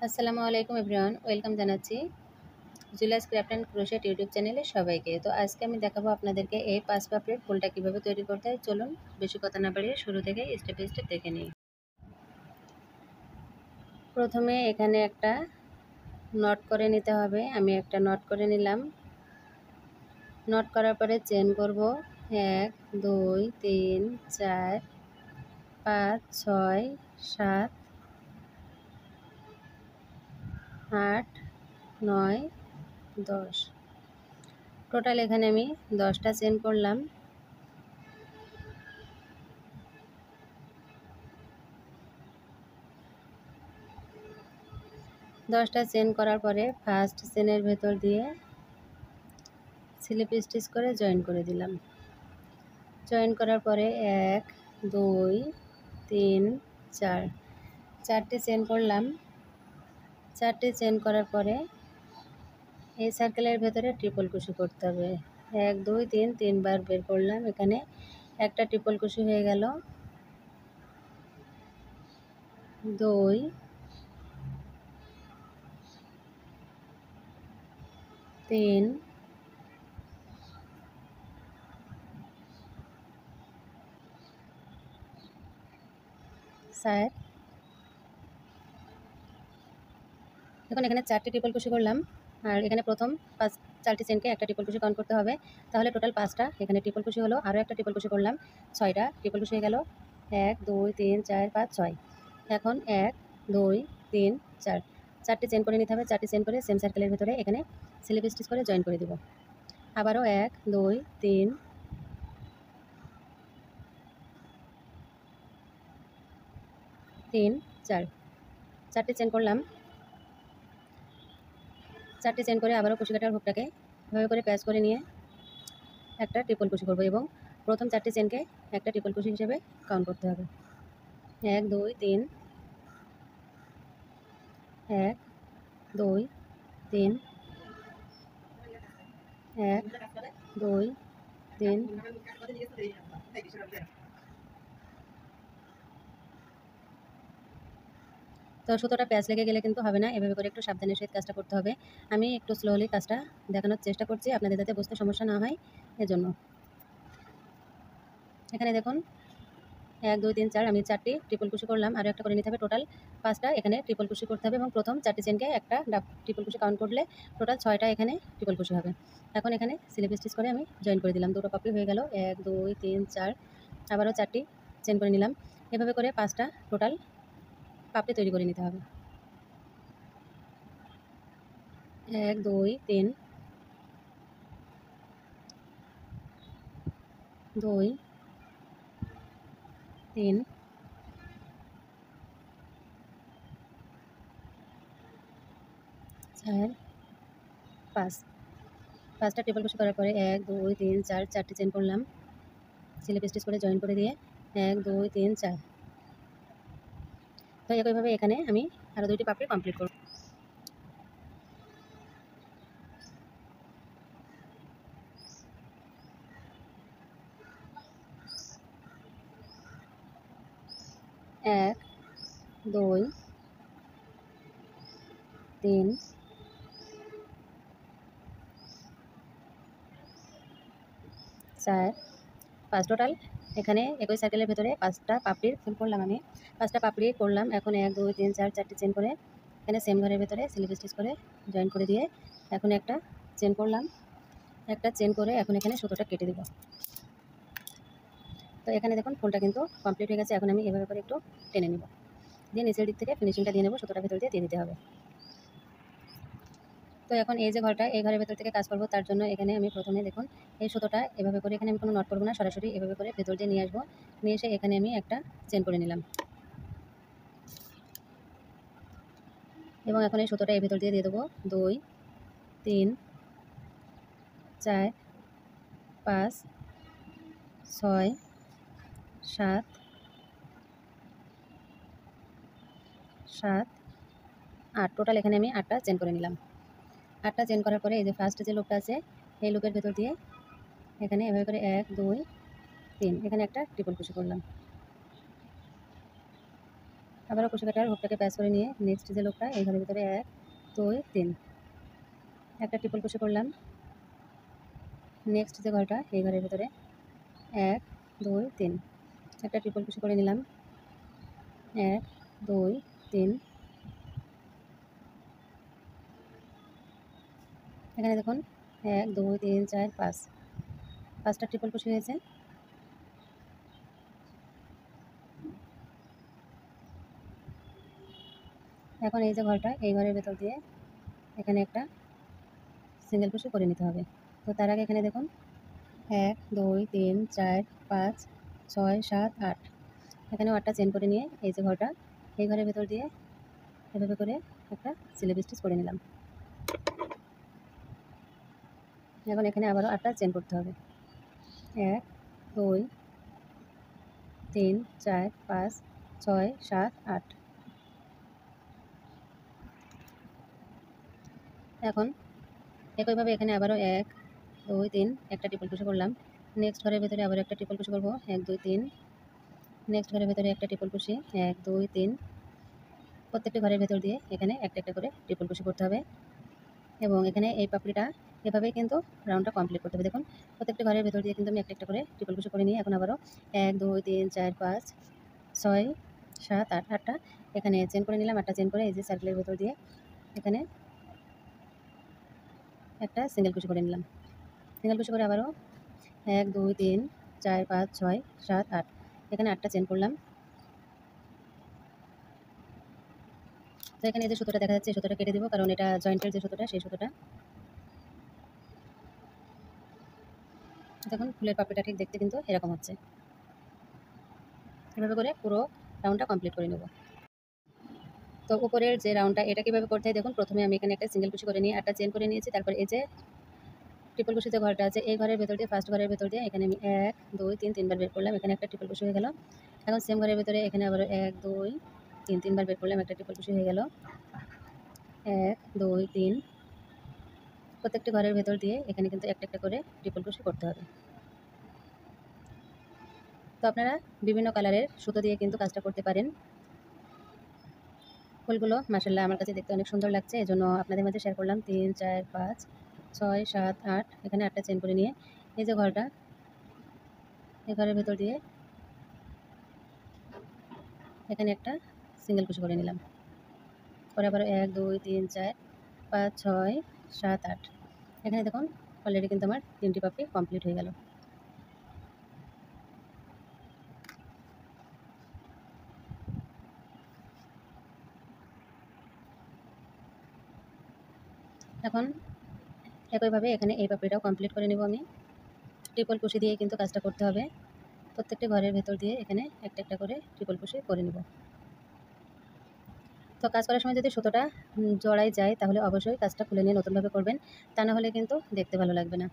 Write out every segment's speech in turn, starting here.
আসসালামু আলাইকুম everyone, welcome জানাচ্ছি Julius craft and crochet YouTube চ্যানেলে সবাইকে। তো আজকে আমি দেখাবো আপনাদেরকে এই 5 পাপড়ির ফুলটা কীভাবে তৈরি করতে হয়। চলুন বেশি কথা না বাড়িয়ে শুরু থেকে স্টেপ বাই স্টেপ দেখে নিই। প্রথমে এখানে একটা নট করে নিতে হবে। আমি একটা নট করে নিলাম। নট করার পরে চেন করব 1 2 3 4 5 6 7 8 9 10। টোটাল এখানে আমি 10টা চেন করলাম। দশটা চেন করার পরে ফার্স্ট চেনের ভেতর দিয়ে স্লিপ স্টিচ করে জয়েন করে দিলাম। জয়েন করার পরে 1 2 3 4 চারটে চেন করলাম। চারটে চেন করার পরে এই সার্কেলের ভেতরে ট্রিপল কুশি করতে হবে। 1 2 3 তিনবার বের করলাম। এখানে একটা ট্রিপল কুশি হয়ে গেল। 2 3 4। এখন এখানে চারটে ট্রিপল কুশি করলাম। আর এখানে প্রথম 4টি চেনকে একটা ট্রিপল কুশি কাউন্ট করতে হবে। তাহলে টোটাল 5টা এখানে ট্রিপল কুশি হলো। আরও একটা ট্রিপল কুশি করলাম, 6টা ট্রিপল কুশি হয়ে গেল। 1 2 3 4 5 6। এখন 1 2 3 4 চারটে চেন করে নিতে হবে। চারটে চেন করে সেম সার্কেলের ভিতরে এখানে স্লিপ স্টিচ করে জয়েন করে দিব। আবারও 1 2 3 3 4 চারটে চেন করলাম। চারটে চেন করে আবারও কুশি কাটার হুকটাকে এভাবে করে প্যাচ করে নিয়ে একটা ট্রিপল কুশি করব এবং প্রথম 4টি চেনকে একটা ট্রিপল কুশি হিসেবে কাউন্ট করতে হবে। 1 2 3 1 2 3 1 2 3। তো সুতোটা প্যাচ লেগে গেলে কিন্তু হবে না, এভাবে করে একটু সাবধানের সহিত কাজটা করতে হবে। আমি একটু স্লোলি কাজটা দেখানোর চেষ্টা করছি আপনাদের যাতে বুঝতে সমস্যা না হয় এজন্য। এখানে দেখুন 1 2 3 4 আমি 4টি ট্রিপল কুশি করলাম। আরও একটা করে নিতে হবে। টোটাল 5টা এখানে ট্রিপল কুশি করতে হবে এবং প্রথম 4টি চেনকে একটা ট্রিপল কুশি কাউন্ট করলে টোটাল 6টা এখানে ট্রিপল কুশি হবে। এখন এখানে স্লিপ স্টিচ করে আমি জয়েন করে দিলাম। দুটো পাপড়ি হয়ে গেল। 1 2 3 4 আবারও 4টি চেন করে নিলাম। এভাবে করে 5টা টোটাল পাপড়ি তৈরি করে নিতে হবে। 1 2 3 2 3 4 5। 5টা ট্রিপল কুশি করার পরে 1 2 3 4 চারটি চেন করলাম। স্লিপ স্টিচ করে জয়েন করে দিয়ে 1 2 3 4। তো একইভাবে এখানে আমি আরও 2টি পাপড়ি কমপ্লিট করব। 1 2 3 4 5। টোটাল এখানে একই সার্কেলের ভেতরে 5টা পাপড়ির ফুল করলাম। আমি 5টা পাপড়ি করলাম। এখন 1 2 3 4 চারটি চেন করে এখানে সেম ঘরের ভেতরে স্লিপ স্টিচ করে জয়েন করে দিয়ে এখন একটা চেন করলাম। একটা চেন করে এখন এখানে সুতোটা কেটে দিব। তো এখানে দেখুন ফুলটা কিন্তু কমপ্লিট হয়ে গেছে। এখন আমি এভাবে করে একটু টেনে নেব, দিয়ে নিচের দিক থেকে ফিনিশিংটা দিয়ে নেব। সুতোটা ভেতর দিয়ে দিতে হবে। তো এখন এই যে ঘরটা, এই ঘরের ভেতর থেকে কাজ করব, তার জন্য এখানে আমি প্রথমে দেখুন এই সুতোটা এভাবে করে এখানে আমি কোনো নট করবো না, সরাসরি এভাবে করে ভেতর দিয়ে নিয়ে আসবো। নিয়ে এসে এখানে আমি একটা চেন করে নিলাম এবং এখন এই সুতোটা এর ভেতর দিয়ে দেবো 2 3 4 5 6 7 7 8। টোটাল এখানে আমি 8টা চেন করে নিলাম। 8টা চেন করার পরে এই যে ফার্স্ট যে লুপটা আছে এই লুপের ভেতর দিয়ে এখানে এভাবে করে 1 2 3 এখানে একটা ট্রিপল কুশি করলাম। আবারও কুশি কাটার হুকটাকে প্যাচ করে নিয়ে নেক্সট যে লোকটা এই ঘরের ভিতরে 1 2 3 একটা ট্রিপল কুশি করলাম। নেক্সট যে ঘরটা এই ঘরের ভিতরে 1 2 3 একটা ট্রিপল কুশি করে নিলাম। 1 2 3 এখানে দেখুন 1 2 3 4 5 5টা ট্রিপল কুশি হয়েছে। এখন এই যে ঘরটা এই ঘরের ভেতর দিয়ে এখানে একটা সিঙ্গেল কুশি করে নিতে হবে। তো তার আগে এখানে দেখুন 1 2 3 4 5 6 7 8 এখানেও 8টা চেন করে নিয়ে এই যে ঘরটা এই ঘরের ভেতর দিয়ে এভাবে করে একটা স্লিপ স্টিচ করে নিলাম। এখন এখানে আবারও 8টা চেন করতে হবে। 1 2 3 4 5 6 7 8 এখন একইভাবে এখানে আবারও 1 2 3 একটা ট্রিপল কুশি করলাম। নেক্সট ঘরের ভেতরে আবার একটা ট্রিপল কুশি করব 1 2 3 নেক্সট ঘরের ভেতরে একটা ট্রিপল কুশি 1 2 3 প্রত্যেকটি ঘরের ভেতর দিয়ে এখানে একটা একটা করে ট্রিপল কুশি করতে হবে এবং এখানে এই পাপড়িটা এভাবেই কিন্তু রাউন্ডটা কমপ্লিট করতে হবে। দেখুন প্রত্যেকটি ঘরের ভেতর দিয়ে কিন্তু আমি একটা একটা করে ট্রিপল কুশি করে নিই। এখন আবারও 1 2 3 4 5 6 7 8 8টা এখানে চেন করে নিলাম। 8টা চেন করে এই যে সার্কেলের ভেতর দিয়ে এখানে একটা সিঙ্গেল কুশি করে নিলাম। সিঙ্গেল কুশি করে আবারও 1 2 3 4 5 6 7 8 এখানে 8টা চেন করলাম। তো এখানে এই যে সুতোটা দেখা যাচ্ছে এই সুতোটা কেটে দেবো, কারণ এটা জয়েন্টের যে সুতোটা সেই সুতোটা। দেখুন ফুলের পাপড়িটা ঠিক দেখতে কিন্তু এরকম হচ্ছে। এভাবে করে পুরো রাউন্ডটা কমপ্লিট করে নেব। তো উপরের যে রাউন্ডটা এটা কীভাবে করতে হয় দেখুন, প্রথমে আমি এখানে একটা সিঙ্গেল কুশি করে নিয়ে 8টা চেন করে নিয়েছি। তারপর এই যে ট্রিপল কুশি যে ঘরটা আছে এই ঘরের ভেতর দিয়ে ফার্স্ট ঘরের ভেতর দিয়ে এখানে আমি 1 2 3 3বার বের করলাম। এখানে একটা ট্রিপল কুশি হয়ে গেল। এখন সেম ঘরের ভেতরে এখানে আবার 1 2 3 3বার বের করলাম, একটা ট্রিপল কুশি হয়ে গেল। 1 2 3 প্রত্যেকটি ঘরের ভেতর দিয়ে এখানে কিন্তু একটা একটা করে ট্রিপল কুশি করতে হবে। তো আপনারা বিভিন্ন কালারের সুতো দিয়ে কিন্তু কাজটা করতে পারেন। ফুলগুলো মাশাআল্লাহ আমার কাছে দেখতে অনেক সুন্দর লাগছে, এজন্য আপনাদের মাঝে শেয়ার করলাম। 3 4 5 6 7 8 এখানে 8টা চেন করে নিয়ে এই যে ঘরটা এই ঘরের ভেতর দিয়ে এখানে একটা সিঙ্গেল কুশি করে নিলাম। পরে আবার 1 2 3 4 5 6 7 8 এখানে দেখুন অলরেডি কিন্তু আমার 3টি পাপড়ি কমপ্লিট হয়ে গেল। এখন একইভাবে এখানে এই পাপড়িটাও কমপ্লিট করে নেব আমি। ট্রিপল কুশি দিয়ে কিন্তু কাজটা করতে হবে। প্রত্যেকটি ঘরের ভেতর দিয়ে এখানে একটা একটা করে ট্রিপল কুশি করে নেব। তো কাজ করার সময় যদি সুতোটা জড়াই যায় তাহলে অবশ্যই কাজটা খুলে নিয়ে নতুনভাবে করবেন, তা না হলে কিন্তু দেখতে ভালো লাগবে না।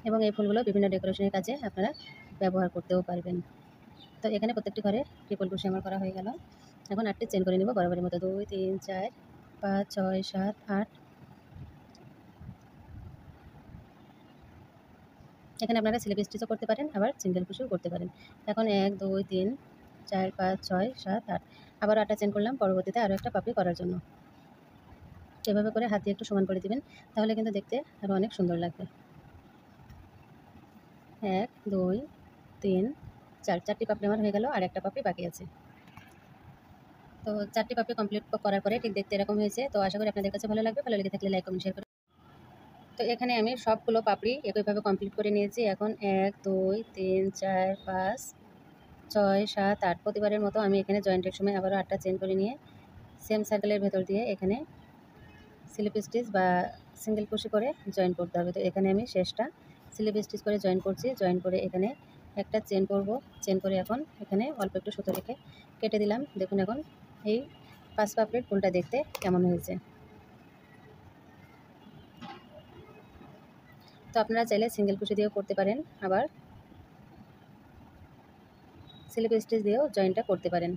এবং এই ফুলগুলো বিভিন্ন ডেকোরেশনের কাজে আপনারা ব্যবহার করতেও পারবেন। তো এখানে প্রত্যেকটি ঘরে ট্রিপল কুশি আমার করা হয়ে গেল। এখন 8টি চেন করে নেব বরাবরের মতো 2 3 4 5 6 7 8 এখানে আপনারা স্লিপ স্টিচও করতে পারেন, আবার সিঙ্গেল কুশিও করতে পারেন। এখন 1 2 3 4 5 6 7 8 আবার 8টা চেন করলাম পরবর্তীতে আরও একটা পাপড়ি করার জন্য। এভাবে করে হাত দিয়ে একটু সমান করে দিবেন, তাহলে কিন্তু দেখতে আরও অনেক সুন্দর লাগবে। 1 2 3 4 চারটি পাপড়ি আমার হয়ে গেল, আর একটা পাপড়ি বাকি আছে। তো 4টি পাপড়ি কমপ্লিট করার পরে ঠিক দেখতে এরকম হয়েছে। তো আশা করি আপনাদের কাছে ভালো লাগবে। ভালো লেগে থাকলে লাইক কমেন্ট শেয়ার করুন। তো এখানে আমি সবগুলো পাপড়ি একইভাবে কমপ্লিট করে নিয়েছি। এখন 1 2 3 4 5 6 7 8 প্রতিবারের মতো আমি এখানে জয়েন্টের সময় আবারও 8টা চেন করে নিয়ে সেম সার্কেলের ভেতর দিয়ে এখানে স্লিপ স্টিচ বা সিঙ্গেল কুশি করে জয়েন করতে হবে। তো এখানে আমি শেষটা স্লিপ স্টিচ করে জয়েন করছি। জয়েন করে এখানে একটা চেন করব। চেন করে এখন এখানে অল্প একটু সুতো রেখে কেটে দিলাম। দেখুন এখন এই 5 পাপড়ির ফুলটা দেখতে কেমন হয়েছে। তো আপনারা চাইলে সিঙ্গেল কুশি দিয়েও করতে পারেন, আবার স্লিপ স্টিচ দিয়েও জয়েনটা করতে পারেন।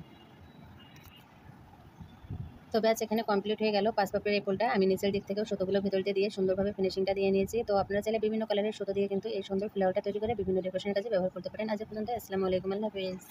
তো ব্যাস এখানে কমপ্লিট হয়ে গেল। 5 পাপড়ির এই ফুলটা আমি নিচের দিক থেকেও সুতোগুলো ভিতর দিয়ে সুন্দরভাবে ফিনিশিংটা দিয়ে নিয়েছি। তো আপনারা চাইলে বিভিন্ন কালারের সুতো দিয়ে কিন্তু এই সুন্দর ফ্লাওয়ারটা তৈরি করে বিভিন্ন ডেকোরেশনের কাজে ব্যবহার করতে পারেন। আজ পর্যন্ত আসসালামু আলাইকুম, আল্লাহ হাফেজ।